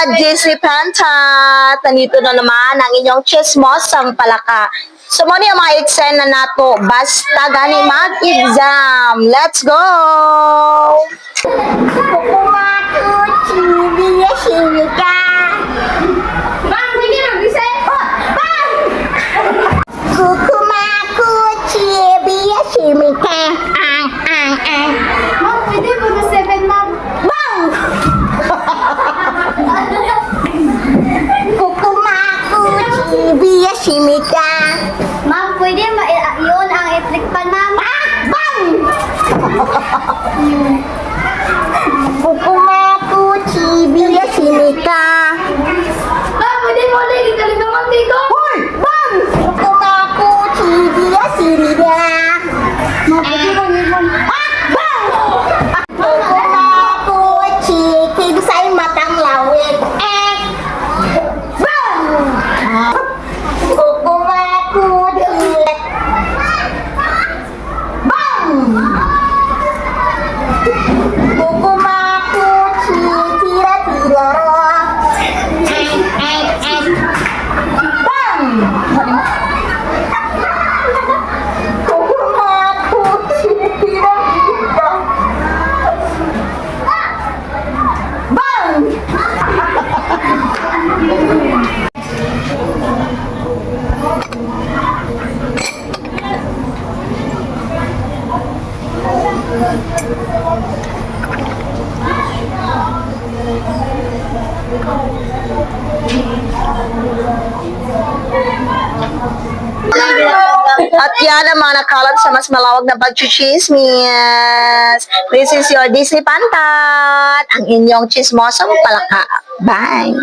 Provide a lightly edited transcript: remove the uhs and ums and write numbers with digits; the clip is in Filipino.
GC Pantat! Nandito na naman ang inyong chismosang palaka. So, muna yung mga eksena nato. Basta gani mag-exam. Let's go! Simika. Ma'am, pwede yun ang electric pan, ma'am? Bang! Kukumaku, chibiya, simika. Ma'am, pwede mo ulit ikaligaman dito? Hoy! Bang! Kukumaku, chibiya, simika. Ma'am, pwede mo ulit. Bang! Kukumaku, chikin sa'y matang lawit. At yan ang mga nakalat sa mas malawag na pagchichismis. This is your DC Pantat, ang inyong chismosang palaka. Bye!